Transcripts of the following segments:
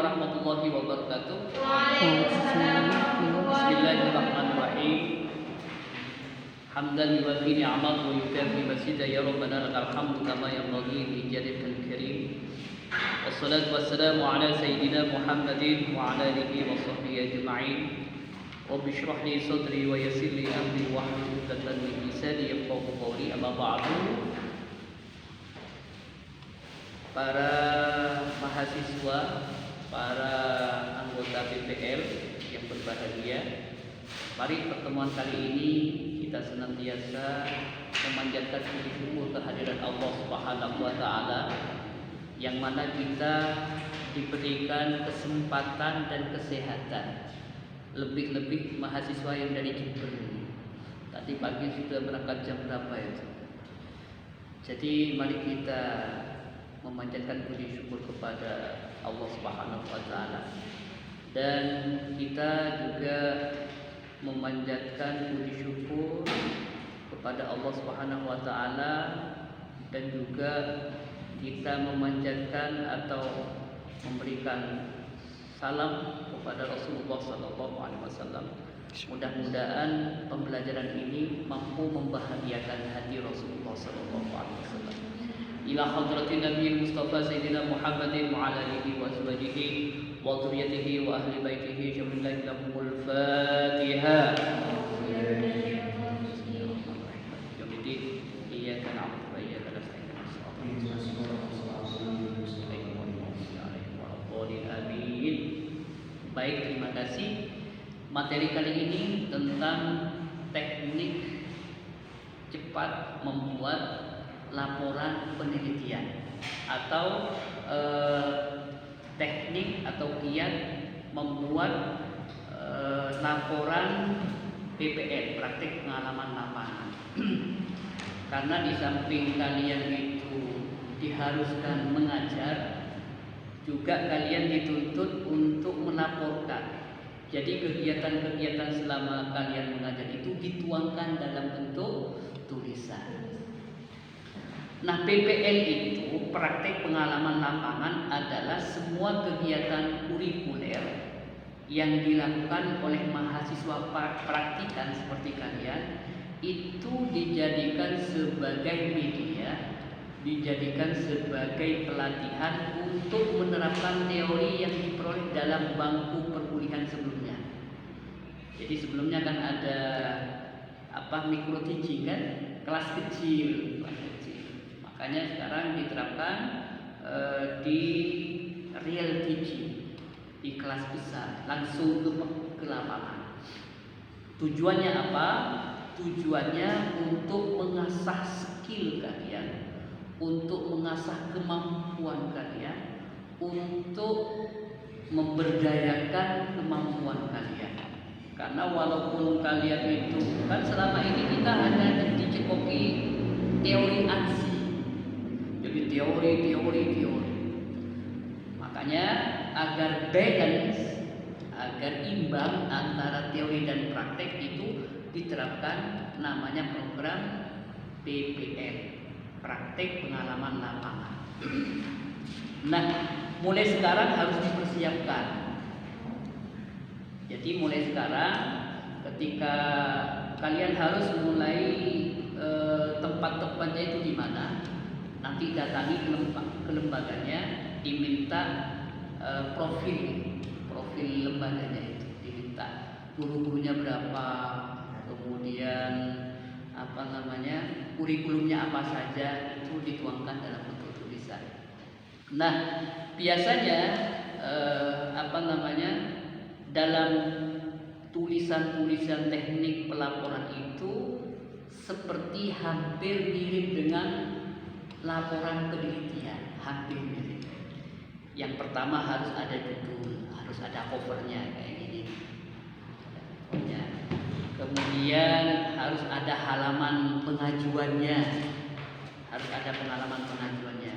warahmatullahi wabarakatuh. Waalaikumsalam. Bismillahirrahmanirrahim. Hamdan yuwafi ni'amahu wa yukafi masjidah ya Rabbana lakal hamdu kama yanbaghi li jallikal karim. Wassalatu wassalamu ala sayyidina Muhammadin wa ala alihi wa sahbihi ajma'in. Rabbi shrah li sadri wa yassir li amri wahlul 'uqdatam min lisani yafqahu qawli. Amma ba'du. Para mahasiswa, para anggota BPL yang berbahagia, mari pertemuan kali ini kita senantiasa memanjatkan puji syukur kehadiran Allah Subhanahu wa taala yang mana kita diberikan kesempatan dan kesehatan. Lebih-lebih mahasiswa yang dari Jember. Tadi pagi sudah berangkat jam berapa itu? Jadi mari kita memanjatkan puji syukur kepada Allah Subhanahu wa taala. Dan kita juga memanjatkan puji syukur kepada Allah Subhanahu wa taala, dan juga kita memanjatkan atau memberikan salam kepada Rasulullah sallallahu alaihi wasallam. Mudah-mudahan pembelajaran ini mampu membahagiakan hati Rasulullah sallallahu alaihi wasallam. Ila hadratin Nabi Mustafa Sayyidina Muhammadin wa ala alihi wa azwajihi wa dzurriyyatihi wa ahli baitihi jami'an lahumul Fatihah. Baik, terima kasih. Materi kali ini tentang teknik cepat membuat laporan penelitian atau teknik atau kiat membuat laporan PPL, praktik pengalaman lapangan. Karena di samping kalian itu diharuskan mengajar, juga kalian dituntut untuk melaporkan. Jadi kegiatan-kegiatan selama kalian mengajar itu dituangkan dalam bentuk tulisan. Nah, PPL itu praktik pengalaman lapangan adalah semua kegiatan kurikuler yang dilakukan oleh mahasiswa praktikan seperti kalian itu dijadikan sebagai media, dijadikan sebagai pelatihan untuk menerapkan teori yang diperoleh dalam bangku perkuliahan sebelumnya. Jadi sebelumnya kan ada micro teaching kan, kelas kecil. Makanya sekarang diterapkan di real teaching, di kelas besar, langsung ke lapangan. Tujuannya apa? Tujuannya untuk mengasah skill kalian, untuk mengasah kemampuan kalian, untuk memberdayakan kemampuan kalian. Karena walaupun kalian itu kan selama ini kita hanya dicekoki teori ANSI, jadi teori. Makanya agar balance, agar imbang antara teori dan praktek itu diterapkan namanya program PPL, praktik pengalaman lapangan. Nah, mulai sekarang harus dipersiapkan. Jadi mulai sekarang ketika kalian harus mulai tempat-tempatnya itu di mana, nanti datangi ke lembaganya, diminta profil lembaganya itu, diminta guru-gurunya berapa, kemudian kurikulumnya apa saja, itu dituangkan dalam bentuk tulisan. Nah, biasanya dalam tulisan-tulisan teknik pelaporan itu seperti hampir mirip dengan laporan penelitian, hampir mirip. Yang pertama harus ada judul, harus ada covernya kayak gini. Kemudian harus ada halaman pengajuannya, harus ada pengalaman pengajuannya.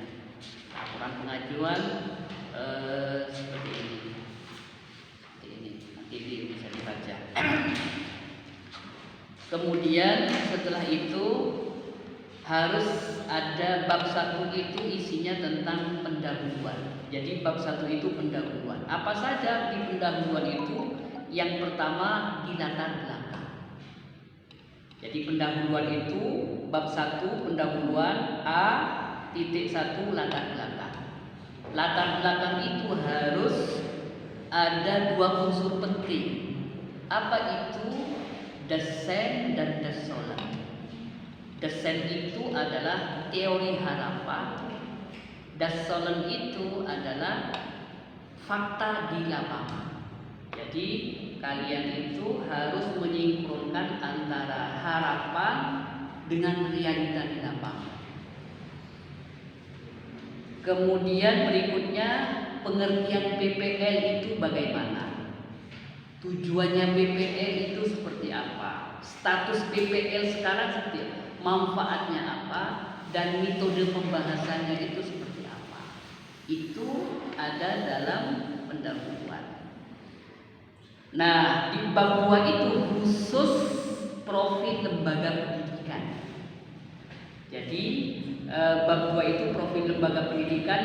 Laporan pengajuan seperti ini. Nanti bisa dibaca. Kemudian setelah itu harus ada bab 1 itu isinya tentang pendahuluan. Jadi bab 1 itu pendahuluan. Apa saja di pendahuluan itu? Yang pertama di latar belakang. Jadi pendahuluan itu bab 1 pendahuluan A.1 latar belakang. Latar belakang itu harus ada 2 unsur penting. Apa itu? Desain dan desolan. Desain itu adalah teori harapan. Desolan itu adalah fakta di lapangan. Jadi kalian itu harus menyinkronkan antara harapan dengan realita di lapangan. Kemudian berikutnya pengertian PPL itu bagaimana? Tujuannya PPL itu seperti apa? Status PPL sekarang seperti apa? Manfaatnya apa? Dan metode pembahasannya itu seperti apa? Itu ada dalam pendahuluan. Nah, di bab 2 itu khusus profil lembaga pendidikan. Jadi bab 2 itu profil lembaga pendidikan.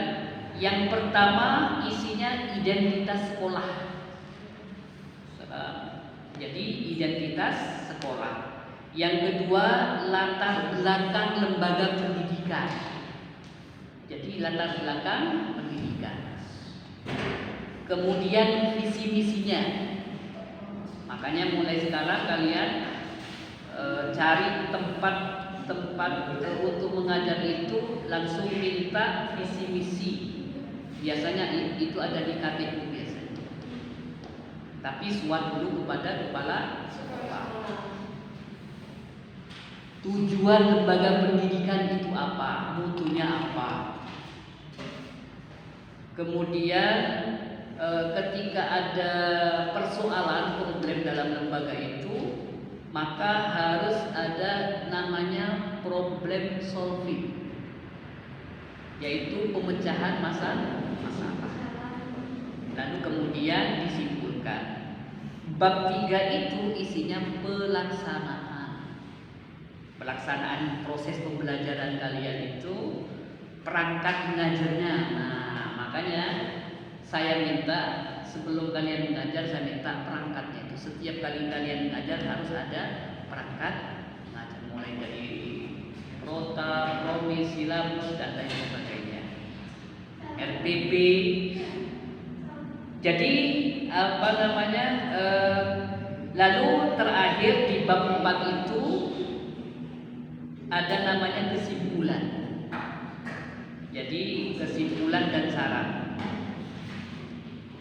Yang pertama isinya identitas sekolah. Jadi identitas sekolah. Yang kedua latar belakang lembaga pendidikan. Jadi latar belakang pendidikan. Kemudian visi misinya. Makanya mulai sekarang kalian cari tempat untuk mengajar itu langsung minta visi misi. Biasanya itu ada di KTU biasanya. Tapi suat dulu kepada kepala sekolah. Tujuan lembaga pendidikan itu apa? Mutunya apa? Kemudian ketika ada persoalan problem dalam lembaga itu, maka harus ada namanya problem solving, yaitu pemecahan masalah. Lalu kemudian disimpulkan. Bab 3 itu isinya pelaksanaan proses pembelajaran kalian itu, perangkat mengajarnya. Nah, makanya saya minta sebelum kalian mengajar, saya minta perangkatnya itu. Setiap kali kalian mengajar harus ada perangkat mengajar, mulai dari prota, promis, silabus dan lain sebagainya. RPP. Jadi lalu terakhir di bab 4 itu ada namanya kesimpulan. Jadi kesimpulan dan saran.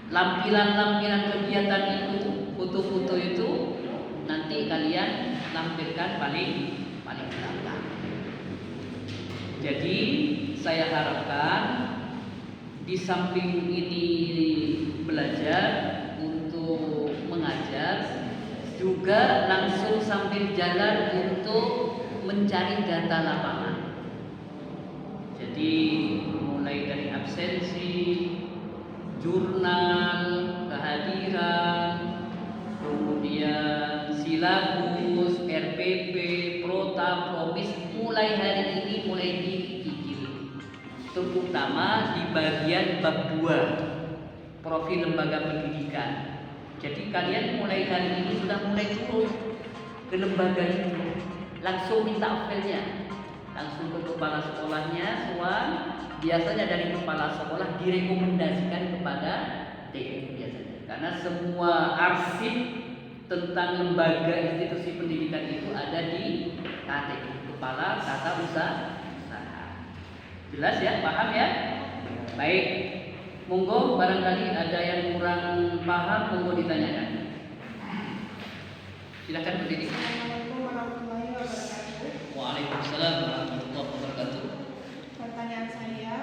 Lampiran-lampiran kegiatan itu, foto-foto itu nanti kalian lampirkan paling belakang. Jadi saya harapkan di samping ini belajar untuk mengajar, juga langsung sambil jalan untuk mencari data lapangan. Jadi mulai dari absensi, jurnal, kehadiran, kemudian silabus, RPP, prota, promis, mulai hari ini mulai dikikil. Terutama di bagian bab 2 profil lembaga pendidikan. Jadi kalian mulai hari ini sudah mulai turun ke lembaga itu, langsung minta apelnya, langsung ke kepala sekolahnya, soal. Biasanya dari kepala sekolah direkomendasikan kepada DM biasanya, karena semua arsip tentang lembaga institusi pendidikan itu ada di KTU, kepala tata usaha. Jelas ya, paham ya? Baik, monggo barangkali ada yang kurang paham, monggo ditanyakan. Silakan berdiri. Assalamualaikum warahmatullahi wabarakatuh. Waalaikumsalam warahmatullahi wabarakatuh. Pertanyaan saya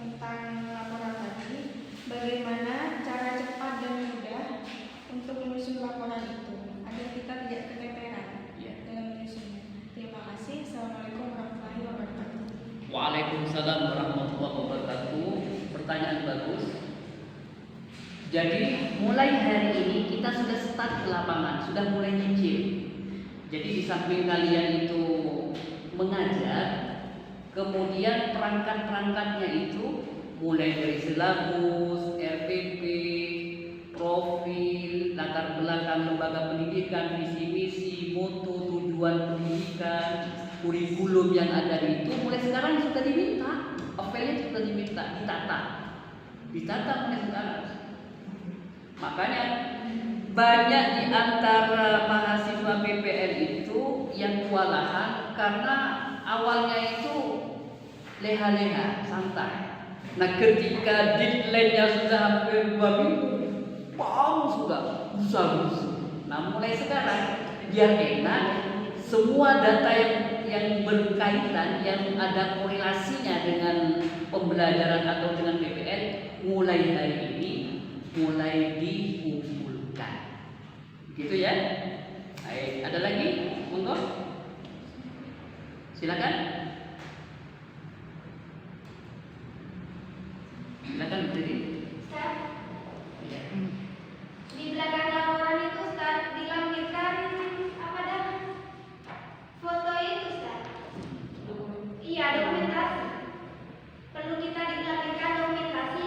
tentang laporan tadi, bagaimana cara cepat dan mudah untuk menyusun laporan itu agar kita tidak keteteran dalam menyusunnya. Terima kasih. Assalamualaikum warahmatullahi wabarakatuh. Waalaikumsalam warahmatullahi wabarakatuh. Pertanyaan bagus. Jadi mulai hari ini kita sudah start ke lapangan, sudah mulai nyicil. Jadi di samping kalian itu mengajar, kemudian perangkat-perangkatnya itu mulai dari silabus, RPP, memberikan visi misi, moto, tujuan pendidikan, kurikulum yang ada itu mulai sekarang sudah diminta, apelnya sudah diminta, ditata mulai sekarang. Makanya banyak di antara mahasiswa PPL itu yang kewalahan karena awalnya itu leha-leha, santai. Nah ketika deadline-nya sudah hampir 2 minggu, sudah usah-usah. Nah mulai sekarang biar enak, semua data yang berkaitan, yang ada korelasinya dengan pembelajaran atau dengan PPL, mulai hari ini mulai dikumpulkan. Gitu ya. Baik, ada lagi? Monggo. Silakan. Silakan berdiri. Ustaz, Ya. di belakang laporan itu Ustaz dilampirkan apa dah? Foto itu Ustaz. Iya, dokumentasi. Perlu kita dilampirkan dokumentasi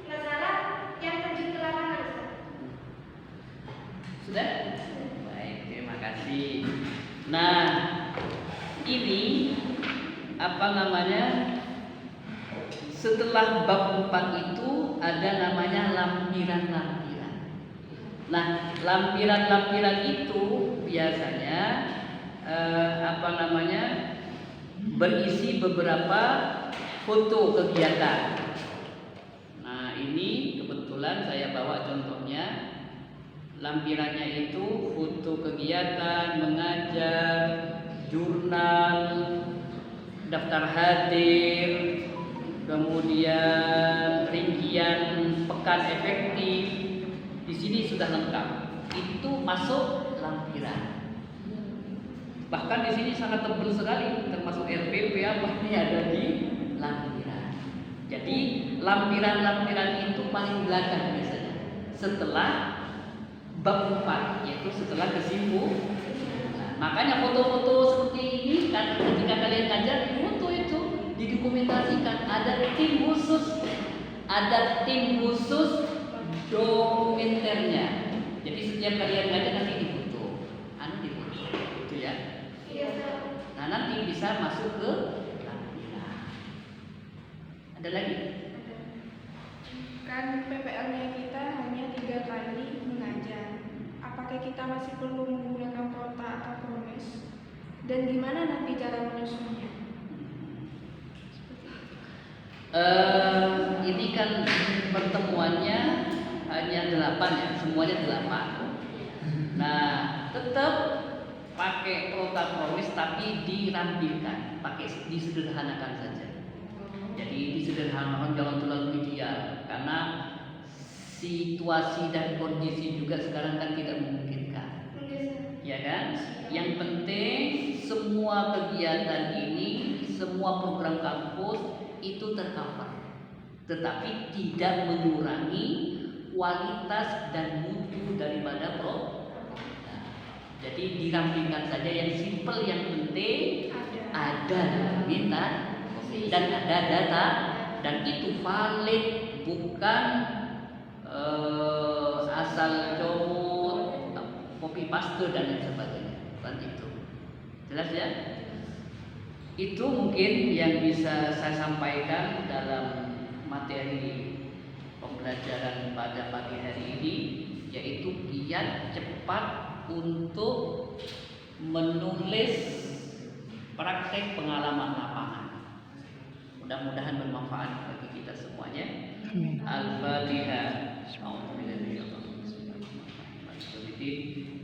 masalah yang terjun ke lapangan Ustaz. Sudah? Baik, terima kasih. Nah, ini apa namanya? Setelah bab 4 itu ada namanya lampiran-lampiran. Nah, lampiran-lampiran itu biasanya berisi beberapa foto kegiatan. Nah, ini kebetulan saya bawa contohnya. Lampirannya itu foto kegiatan, mengajar, jurnal, daftar hadir, kemudian rincian pekan efektif. Di sini sudah lengkap. Itu masuk lampiran. Bahkan di sini sangat tebal sekali, termasuk RPP apa ini ada di lampiran. Jadi lampiran-lampiran itu paling belakang biasanya. Setelah bab 4, yaitu setelah kesimpulan. Makanya foto-foto seperti ini kan ketika kalian ngajar di foto itu didokumentasikan, ada tim khusus dokumenternya. Jadi setiap kalian ngajar nanti difoto, gitu ya. Iya Ustaz. Nah nanti bisa masuk ke lampiran. Ada lagi? Kan PPL-nya kita hanya 3 kali mengajar. Apakah kita masih perlu menggunakan prota atau promes? Dan gimana nanti cara menyusunnya? Ini kan pertemuannya hanya 8 ya, semuanya 8. Nah, tetap pakai prota promis tapi dirampilkan, disederhanakan saja. Jadi disederhanakan, jangan terlalu ideal karena situasi dan kondisi juga sekarang kan tidak memungkinkan. Ya kan? Yang penting semua kegiatan ini, semua program kampus itu tercover, tetapi tidak mengurangi kualitas dan mutu daripada program. Jadi dirampingkan saja yang simple, yang penting ada dokumen dan ada data, dan itu valid, bukan asal comot, copy paste dan lain sebagainya. Bukan itu. Jelas ya? Itu mungkin yang bisa saya sampaikan dalam materi pembelajaran pada pagi hari ini, yaitu giat cepat untuk menulis praktek pengalaman lapangan. Mudah-mudahan bermanfaat bagi kita semuanya. Al-Fatihah.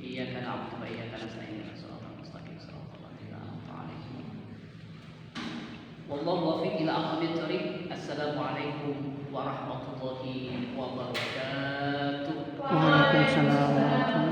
Iyyaka na'budu wa iyyaka nasta'in. Wallahu muwaffiq ila aqwamit thoriq. Assalamualaikum warahmatullahi wabarakatuh. Waalaikumsalam warahmatullahi